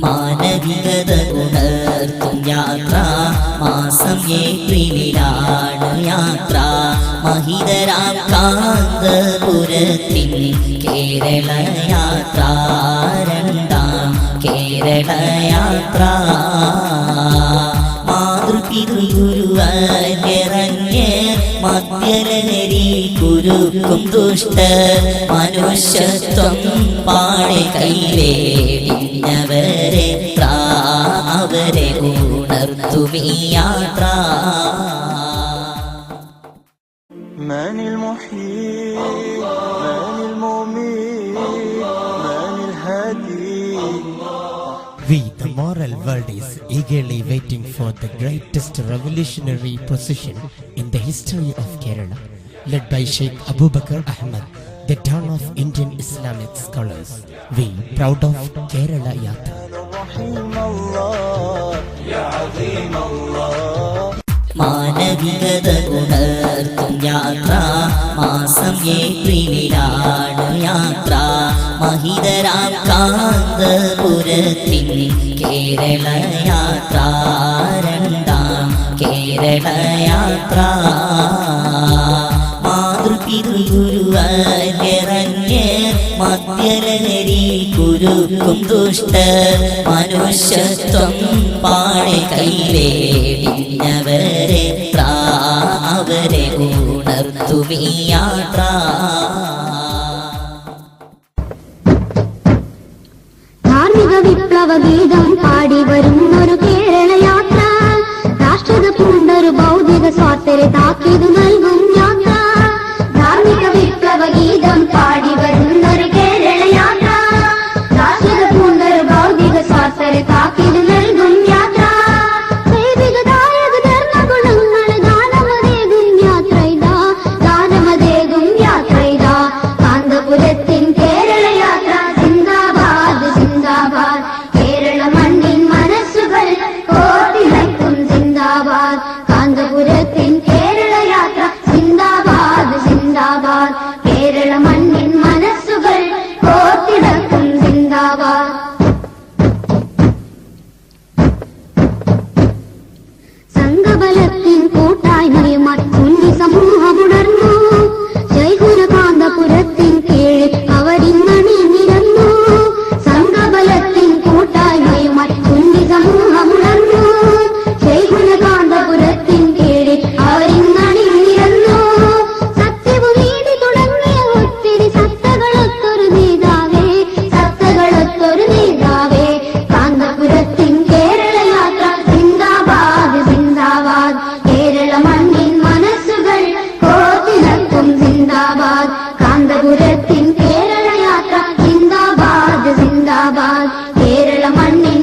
മാനവികത ഉണർത്തും യാത്ര മാസം ഏപ്രിലാണ് യാത്ര മഹിതരാം കാന്തപുരത്തിൻ കേരള യാത്ര രണ്ടാം കേരള യാത്ര മാതൃപിതൃഗുരുവരഞ്ഞ് മദ്യലഹരി കുരുക്കും ദുഷ്ട മനുഷ്യത്വം പാടെ കൈവേടിഞ്ഞവരെ അവരെ ഉണർത്തുമീ യാത്ര. من المحيي من المميت من الهادي. We, the moral world, is eagerly waiting for the greatest revolutionary procession in the history of Kerala, led by Sheikh Abu Bakr Ahmed, the dawn of Indian Islamic scholars. We, proud of Kerala Yatra. മാനവികത ഉണർത്തും യാത്ര മാസം ഏപ്രിലാണ് യാത്ര മഹിതരാം കാന്തപുരത്തിൻ കേരള യാത്ര രണ്ടാം കേരള യാത്ര മാതൃപിതൃഗുരുവരഞ്ഞ് മദ്യലഹരി കുരുക്കും ദുഷ്ട മനുഷ്യത്വം പാടെ കൈവേടിഞ്ഞവരെ അവരെ ഉണർത്തുമീ യാത്ര. ധാർമ്മിക വിപ്ലവ ഗീതം പാടി വരുന്നൊരു കേരള യാത്ര രാഷ്ട്രത പൂണ്ടൊരു ഭൗതിക സ്വാർത്ഥരെ താക്കീതു നൽകും യാത്ര. ധാർമ്മിക വിപ്ലവ ഗീതം പാടി വരുന്നൊരു കേരള യാത്ര രാഷ്ട്രത പൂണ്ടൊരു ഭൗതിക സ്വാർത്ഥരെ താക്കീതു നൽകും യാത്ര. ദൈവികദായക ധർമ്മഗുണങ്ങൾ ഗാനമതേകും യാത്ര ഇതാ ഗാനമതേകും യാത്ര ഇതാ കാന്തപുരത്തിൻ കേരള യാത്ര സിന്ദാബാദ് സിന്ദാബാദ് കേരള മണ്ണിൻ മനസ്സുകൾ കോർത്തിണക്കും സിന്ദാബാദ് കാന്തപുരത്തിൻ കേരള യാത്ര സിന്ദാബാദ് സിന്ദാബാദ് കേരള മണ്ണിൻ മനസ്സുകൾ കോർത്തിണക്കും സിന്ദാബാദ്. സംഘബലത്തിൻ കൂട്ടായ്മയുമായി കുഞ്ഞി സമൂഹമുണർന്നു ജയ്പുര കാന്തപുരത്തിൻ കീഴിൽ അവരിന്നണിഞ്ഞിരുന്നു. സംഘബലത്തിൻ കൂട്ടായ്മയുമായി കുഞ്ഞി സമൂഹമുണർന്നു ജയ്പുര കാന്തപുരത്തിൻ കീഴിൽ അവരിന്നണിഞ്ഞിരുന്നു. സത്യവും നീതി തുടങ്ങിയ ഒത്തിരി സത്തകളൊത്തൊരു നേതാവേ സത്തകളൊത്തൊരു നേതാവേ കാന്തപുരത്തിൻ കേരള യാത്ര സിന്ദാബാദ് സിന്ദാബാദ് കേരള മണ്ണിൻ മനസ്സുകൾ കോർത്തിണക്കും സിന്ദാബാദ് കാന്തപുരത്തിൻ കേരള യാത്ര സിന്ദാബാദ് സിന്ദാബാദ് കേരള മണ്ണിൻ